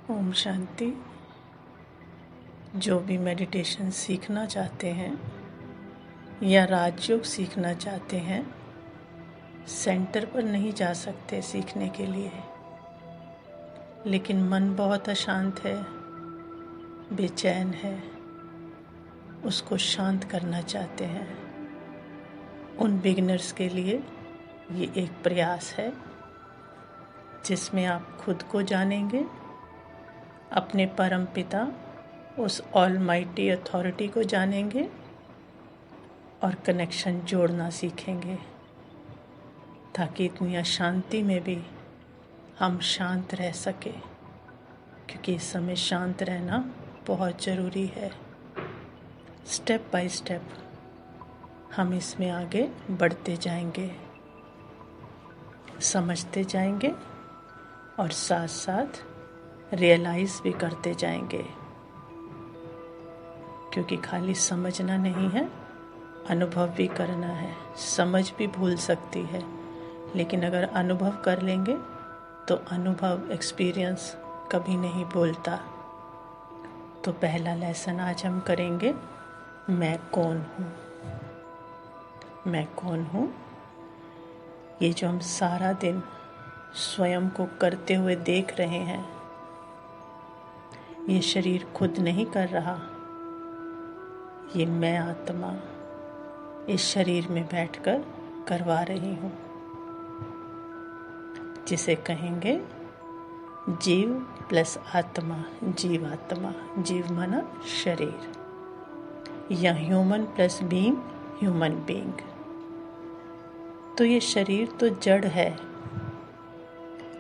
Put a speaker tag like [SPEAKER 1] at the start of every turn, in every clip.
[SPEAKER 1] ओम शांति। जो भी मेडिटेशन सीखना चाहते हैं या राजयोग सीखना चाहते हैं, सेंटर पर नहीं जा सकते सीखने के लिए, लेकिन मन बहुत अशांत है, बेचैन है, उसको शांत करना चाहते हैं। उन बिगिनर्स के लिए ये एक प्रयास है जिसमें आप खुद को जानेंगे, अपने परम पिता उस ऑलमाइटी अथॉरिटी को जानेंगे और कनेक्शन जोड़ना सीखेंगे, ताकि इतनी अशांति में भी हम शांत रह सके, क्योंकि इस समय शांत रहना बहुत ज़रूरी है। स्टेप बाय स्टेप हम इसमें आगे बढ़ते जाएंगे, समझते जाएंगे और साथ साथ रियलाइज़ भी करते जाएंगे, क्योंकि खाली समझना नहीं है, अनुभव भी करना है। समझ भी भूल सकती है, लेकिन अगर अनुभव कर लेंगे तो अनुभव एक्सपीरियंस कभी नहीं भूलता। तो पहला लेसन आज हम करेंगे, मैं कौन हूँ। मैं कौन हूँ, ये जो हम सारा दिन स्वयं को करते हुए देख रहे हैं, ये शरीर खुद नहीं कर रहा, ये मैं आत्मा इस शरीर में बैठकर करवा रही हूँ, जिसे कहेंगे जीव प्लस आत्मा, जीवात्मा। जीव माना शरीर, या human plus being, human being. तो ये शरीर तो जड़ है।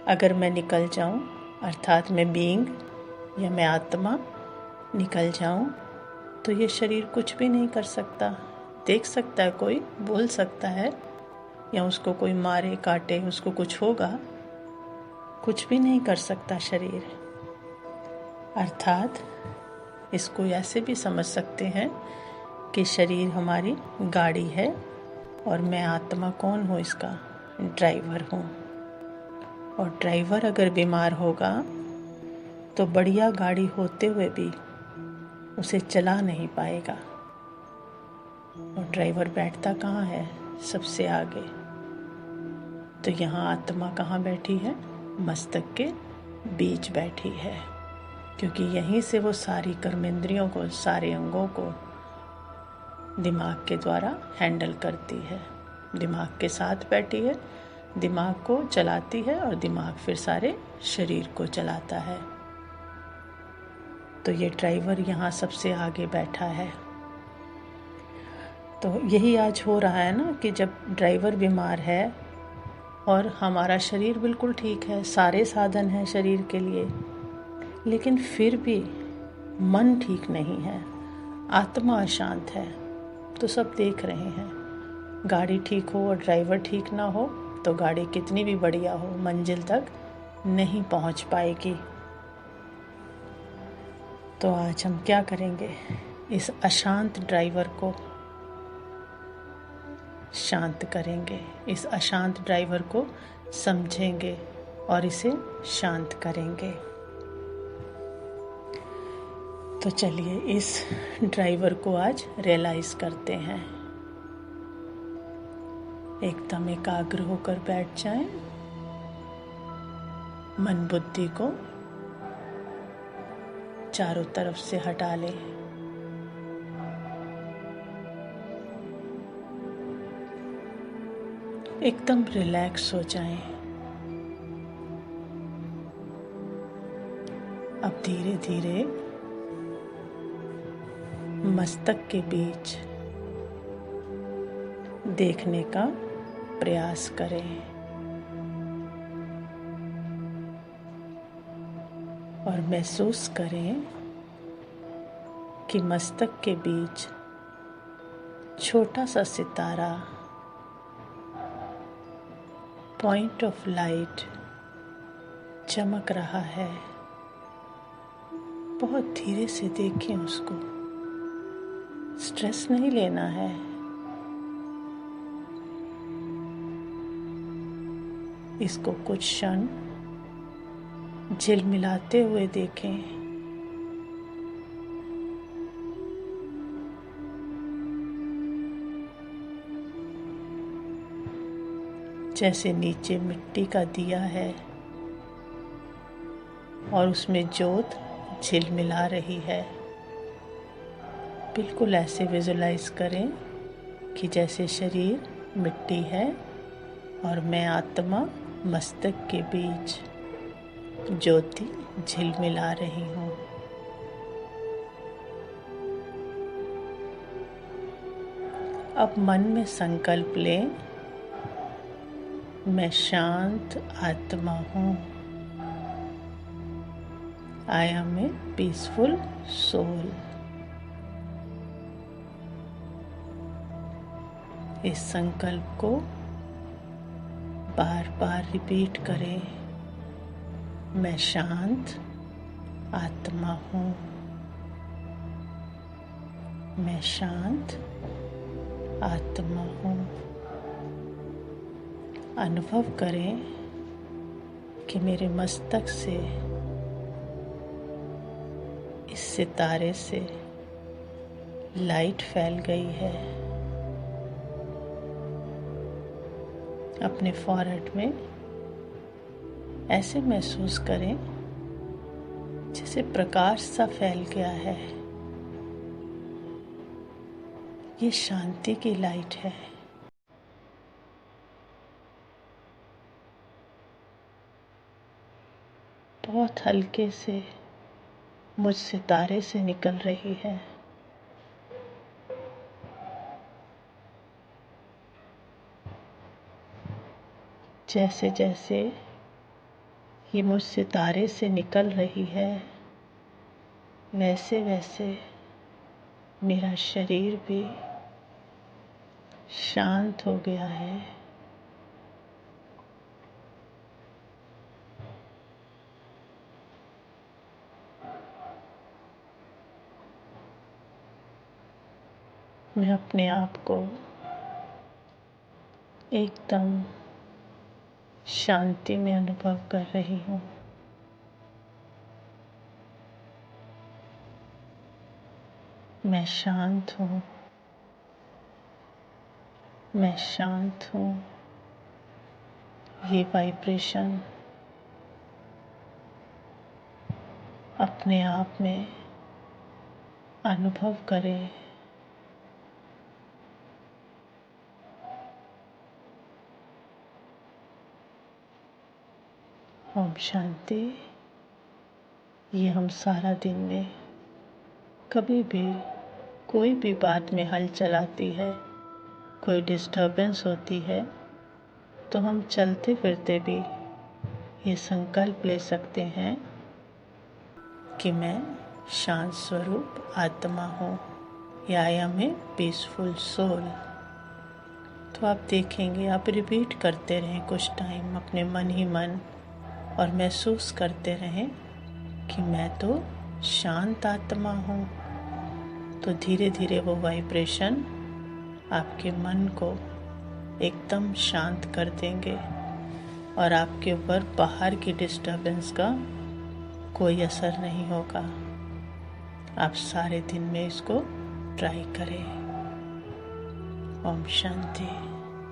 [SPEAKER 1] अगर मैं निकल जाऊं, अर्थात मैं बीइंग या मैं आत्मा निकल जाऊं, तो ये शरीर कुछ भी नहीं कर सकता। देख सकता है कोई, बोल सकता है, या उसको कोई मारे काटे, उसको कुछ होगा, कुछ भी नहीं कर सकता शरीर। अर्थात इसको ऐसे भी समझ सकते हैं कि शरीर हमारी गाड़ी है और मैं आत्मा कौन हूँ, इसका ड्राइवर हूँ। और ड्राइवर अगर बीमार होगा तो बढ़िया गाड़ी होते हुए भी उसे चला नहीं पाएगा। और ड्राइवर बैठता कहाँ है? सबसे आगे। तो यहाँ आत्मा कहाँ बैठी है? मस्तक के बीच बैठी है, क्योंकि यहीं से वो सारी कर्मेंद्रियों को, सारे अंगों को दिमाग के द्वारा हैंडल करती है। दिमाग के साथ बैठी है, दिमाग को चलाती है और दिमाग फिर सारे शरीर को चलाता है। तो ये ड्राइवर यहाँ सबसे आगे बैठा है। तो यही आज हो रहा है ना, कि जब ड्राइवर बीमार है और हमारा शरीर बिल्कुल ठीक है, सारे साधन हैं शरीर के लिए, लेकिन फिर भी मन ठीक नहीं है, आत्मा अशांत है। तो सब देख रहे हैं, गाड़ी ठीक हो और ड्राइवर ठीक ना हो तो गाड़ी कितनी भी बढ़िया हो, मंजिल तक नहीं पहुंच पाएगी। तो आज हम क्या करेंगे? इस अशांत ड्राइवर को शांत करेंगे, इस अशांत ड्राइवर को समझेंगे और इसे शांत करेंगे। तो चलिए इस ड्राइवर को आज रियलाइज करते हैं। एकदम एकाग्र होकर बैठ जाएं, मन बुद्धि को चारों तरफ से हटा लें। एकदम रिलैक्स हो जाएं। अब धीरे धीरे मस्तक के बीच देखने का प्रयास करें और महसूस करें कि मस्तक के बीच छोटा सा सितारा, पॉइंट ऑफ लाइट चमक रहा है। बहुत धीरे से देखें उसको, स्ट्रेस नहीं लेना है। इसको कुछ क्षण झिलमिलाते हुए देखें। जैसे नीचे मिट्टी का दिया है और उसमें जोत झिलमिला रही है। बिल्कुल ऐसे विजुलाइज करें कि जैसे शरीर मिट्टी है और मैं आत्मा मस्तक के बीच ज्योति झिलमिला रही हूँ। अब मन में संकल्प लें, मैं शांत आत्मा हूँ। I am a peaceful soul. इस संकल्प को बार बार रिपीट करें। मैं शांत आत्मा हूँ। मैं शांत आत्मा हूँ। अनुभव करें कि मेरे मस्तक से, इस सितारे से लाइट फैल गई है। अपने फॉरहेड में ऐसे महसूस करें जैसे प्रकाश सा फैल गया है। ये शांति की लाइट है। बहुत हल्के से मुझ सितारे से निकल रही है। जैसे जैसे ये मुझ सितारे से निकल रही है, वैसे वैसे मेरा शरीर भी शांत हो गया है। मैं अपने आप को एकदम शांति में अनुभव कर रही हूँ। मैं शांत हूँ। मैं शांत हूँ। ये वाइब्रेशन अपने आप में अनुभव करें। ओम शांति। ये हम सारा दिन में कभी भी कोई भी बात में हलचल आती है, कोई डिस्टर्बेंस होती है, तो हम चलते फिरते भी ये संकल्प ले सकते हैं कि मैं शांत स्वरूप आत्मा हूँ, या I am a peaceful soul. तो आप देखेंगे, आप रिपीट करते रहें कुछ टाइम अपने मन ही मन, और महसूस करते रहें कि मैं तो शांत आत्मा हूँ। तो धीरे धीरे वो वाइब्रेशन आपके मन को एकदम शांत कर देंगे और आपके ऊपर बाहर की डिस्टर्बेंस का कोई असर नहीं होगा। आप सारे दिन में इसको ट्राई करें। ओम शांति।